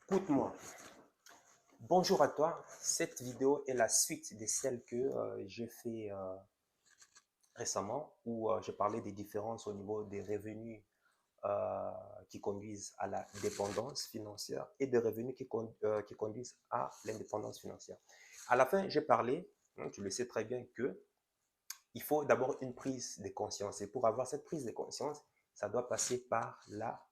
Écoute-moi, bonjour à toi. Cette vidéo est la suite de celle que j'ai fait récemment où je parlais des différences au niveau des revenus qui conduisent à la dépendance financière et des revenus qui conduisent à l'indépendance financière. À la fin, j'ai parlé, tu le sais très bien, que il faut d'abord une prise de conscience. Et pour avoir cette prise de conscience, ça doit passer par la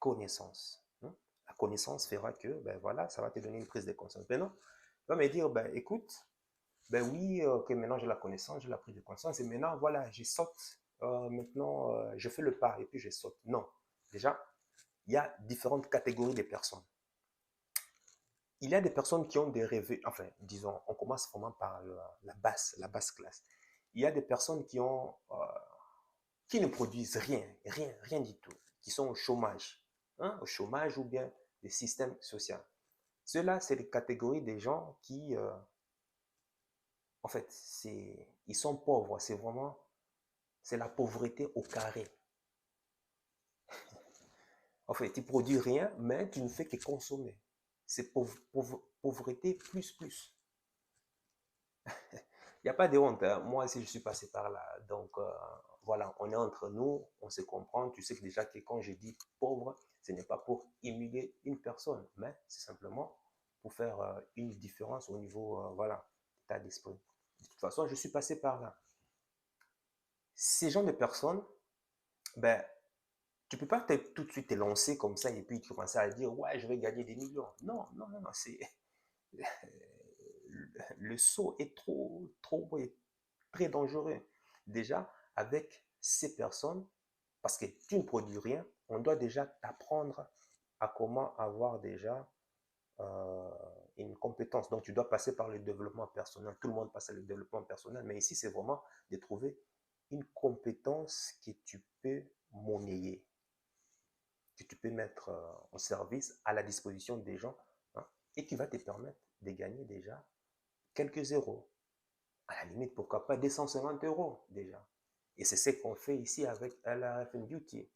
connaissance. La connaissance fera que, ben voilà, ça va te donner une prise de conscience. Maintenant, tu vas me dire, ben écoute, ben oui, que maintenant j'ai la connaissance, j'ai la prise de conscience, et maintenant, voilà, je saute, maintenant, je fais le pas, et puis je saute. Non, déjà, il y a différentes catégories de personnes. Il y a des personnes qui ont des revenus, enfin, disons, on commence vraiment par la basse classe. Il y a des personnes qui ne produisent rien, rien, rien du tout, qui sont au chômage ou bien des systèmes sociaux. Ceux-là, c'est les catégories des gens qui, en fait, ils sont pauvres, c'est la pauvreté au carré. En fait, tu produis rien, mais tu ne fais que consommer. C'est pauvreté plus, plus. Il n'y a pas de honte, hein. Moi aussi, je suis passé par là. Donc, voilà, on est entre nous, on se comprend. Tu sais que déjà que quand je dis pauvre, ce n'est pas pour humilier une personne, mais c'est simplement pour faire une différence au niveau, voilà, de ta d'esprit. De toute façon, je suis passé par là. Ces gens de personnes, ben, tu peux pas tout de suite te lancer comme ça et puis commencer à dire, ouais, je vais gagner des millions. Non, non, non, non, le saut est trop, très dangereux. Déjà, avec ces personnes, parce que tu ne produis rien, on doit déjà t'apprendre à comment avoir déjà euh, une compétence. Donc, tu dois passer par le développement personnel. Tout le monde passe par le développement personnel, mais ici, c'est vraiment de trouver une compétence que tu peux monnayer, que tu peux mettre en service à la disposition des gens, hein, et qui va te permettre de gagner déjà quelques euros. À la limite, pourquoi pas 250 euros déjà. Et c'est ce qu'on fait ici avec LRFN Beauty.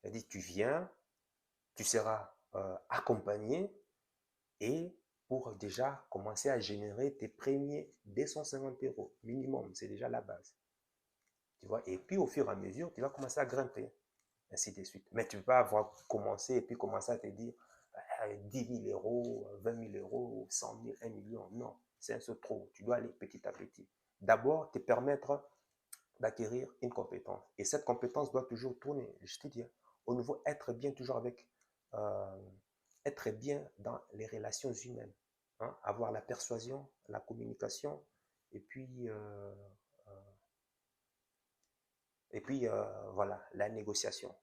C'est-à-dire, tu viens, tu seras accompagné et pour déjà commencer à générer tes premiers 250 euros minimum, c'est déjà la base. Tu vois, et puis au fur et à mesure, tu vas commencer à grimper, ainsi de suite. Mais tu ne peux pas avoir commencé et puis commencer à te dire 10 000 euros, 20 000 euros, 100 000, 1 million. Non, c'est un peu trop. Tu dois aller petit à petit. D'abord, te permettre d'acquérir une compétence. Et cette compétence doit toujours tourner, je te dis, au niveau être bien toujours avec, euh, être bien dans les relations humaines, hein, avoir la persuasion, la communication, et puis, euh, euh, voilà, la négociation.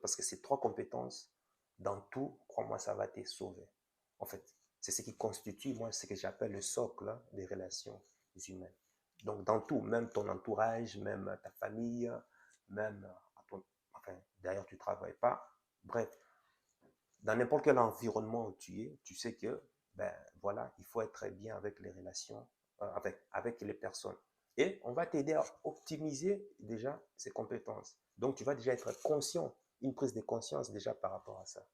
Parce que ces trois compétences, dans tout, crois-moi, ça va te sauver. En fait, c'est ce qui constitue, moi, ce que j'appelle le socle, hein, des relations humaines. Donc, dans tout, même ton entourage, même ta famille, même enfin, d'ailleurs, tu ne travailles pas. Bref, dans n'importe quel environnement où tu es, tu sais que, ben voilà, il faut être bien avec les relations, avec les personnes. Et on va t'aider à optimiser déjà ces compétences. Donc, tu vas déjà être conscient, une prise de conscience déjà par rapport à ça.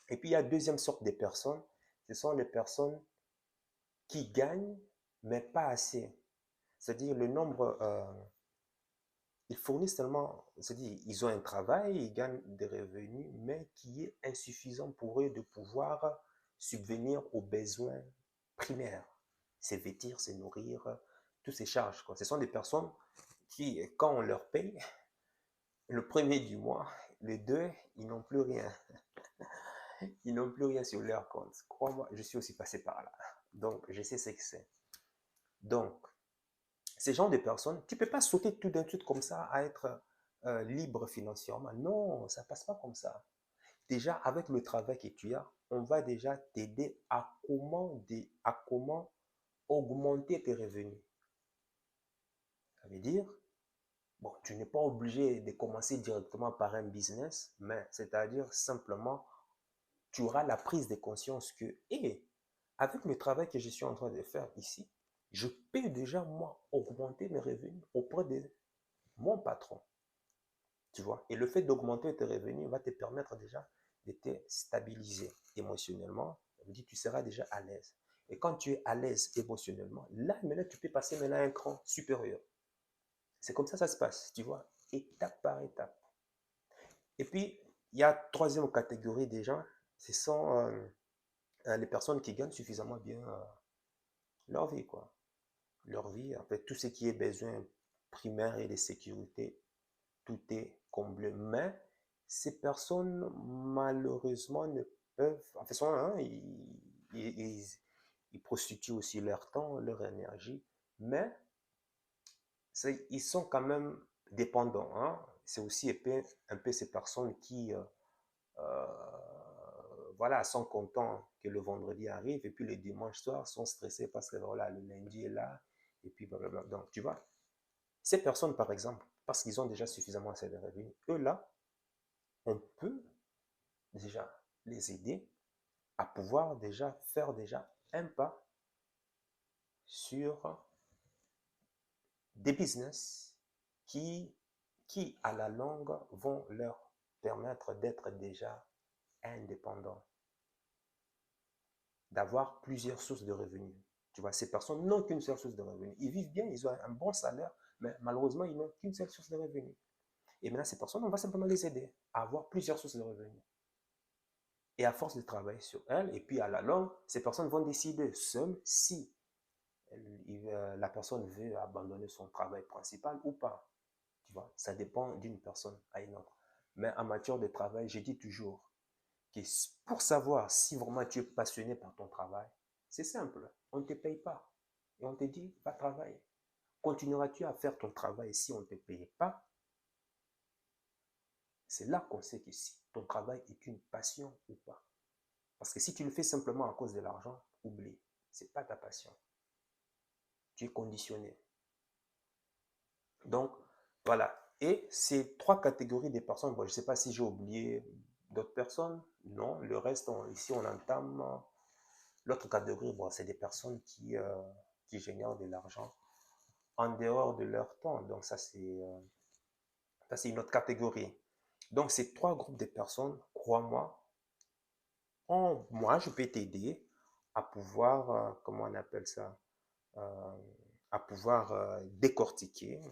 Et puis, il y a deuxième sorte de personnes, ce sont les personnes qui gagnent, mais pas assez. C'est-à-dire le nombre, ils fournissent tellement, c'est-à-dire ils ont un travail, ils gagnent des revenus, mais qui est insuffisant pour eux de pouvoir subvenir aux besoins primaires. Se vêtir, se nourrir, toutes ces charges, quoi. Ce sont des personnes qui, quand on leur paye, le premier du mois, les deux, ils n'ont plus rien. Ils n'ont plus rien sur leur compte. Crois-moi, je suis aussi passé par là. Donc, je sais ce que c'est. Donc, ces gens de personnes, tu ne peux pas sauter tout d'un truc comme ça à être libre financièrement. Non, ça ne passe pas comme ça. Déjà, avec le travail que tu as, on va déjà t'aider à comment augmenter tes revenus. Ça veut dire, bon, tu n'es pas obligé de commencer directement par un business, mais c'est-à-dire simplement, tu auras la prise de conscience que, hé, avec le travail que je suis en train de faire ici, je peux déjà, moi, augmenter mes revenus auprès de mon patron. Tu vois. Et le fait d'augmenter tes revenus va te permettre déjà de te stabiliser émotionnellement. Ça veut dire que tu seras déjà à l'aise. Et quand tu es à l'aise émotionnellement, là, maintenant, tu peux passer maintenant à un cran supérieur. C'est comme ça se passe, tu vois, étape par étape. Et puis, il y a troisième catégorie des gens, ce sont les personnes qui gagnent suffisamment bien leur vie, quoi. Leur vie, en fait, tout ce qui est besoin primaire et de sécurité, tout est comblé. Mais ces personnes, malheureusement, ne peuvent, en fait, hein, ils prostituent aussi leur temps, leur énergie, mais ils sont quand même dépendants. Hein. C'est aussi un peu ces personnes qui euh, voilà, sont contents que le vendredi arrive et puis le dimanche soir sont stressés parce que voilà, le lundi est là et puis blablabla. Donc, tu vois, ces personnes, par exemple, parce qu'ils ont déjà suffisamment assez de revenus, eux là, on peut déjà les aider à pouvoir déjà faire déjà un pas sur des business qui, qui à la longue, vont leur permettre d'être déjà indépendants, d'avoir plusieurs sources de revenus. Tu vois, ces personnes n'ont qu'une seule source de revenus. Ils vivent bien, ils ont un bon salaire, mais malheureusement, ils n'ont qu'une seule source de revenus. Et maintenant, ces personnes, on va simplement les aider à avoir plusieurs sources de revenus. Et à force de travailler sur elles, et puis à la longue, ces personnes vont décider seules si la personne veut abandonner son travail principal ou pas. Tu vois, ça dépend d'une personne à une autre. Mais en matière de travail, je dis toujours que pour savoir si vraiment tu es passionné par ton travail, c'est simple. On ne te paye pas. Et on te dit, va travailler. Continueras-tu à faire ton travail si on ne te paye pas? C'est là qu'on sait que si ton travail est une passion ou pas. Parce que si tu le fais simplement à cause de l'argent, oublie. Ce n'est pas ta passion. Tu es conditionné. Donc, voilà. Et ces trois catégories de personnes, bon, je ne sais pas si j'ai oublié d'autres personnes. Non, le reste, ici, on entame l'autre catégorie. Bon, c'est des personnes qui génèrent de l'argent en dehors de leur temps. Donc, ça, c'est une autre catégorie. Donc, ces trois groupes de personnes, crois-moi, moi, je peux t'aider à pouvoir, comment on appelle ça, euh, à pouvoir décortiquer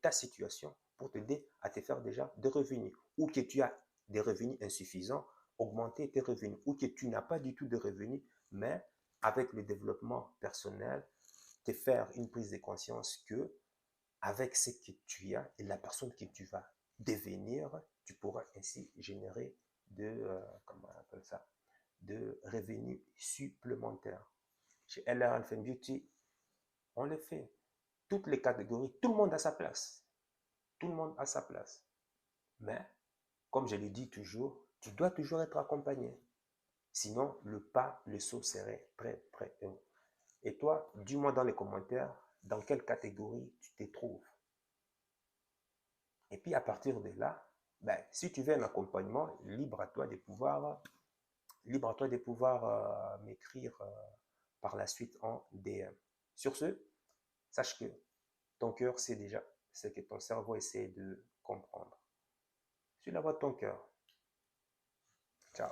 ta situation pour t'aider à te faire déjà des revenus. Ou que tu as des revenus insuffisants, augmenter tes revenus. Ou que tu n'as pas du tout de revenus, mais avec le développement personnel, te faire une prise de conscience que avec ce que tu as et la personne que tu vas devenir, tu pourras ainsi générer comment on appelle ça, de revenus supplémentaires. Chez LR Fan Beauty, on le fait. Toutes les catégories, tout le monde a sa place. Tout le monde a sa place. Mais, comme je le dis toujours, tu dois toujours être accompagné. Sinon, le saut serait très, très haut. Et toi, dis-moi dans les commentaires dans quelle catégorie tu te trouves. Et puis, à partir de là, ben, si tu veux un accompagnement, libre à toi de pouvoir, m'écrire par la suite en DM. Sur ce, sache que ton cœur sait déjà ce que ton cerveau essaie de comprendre. Suis la voix de ton cœur. Ciao.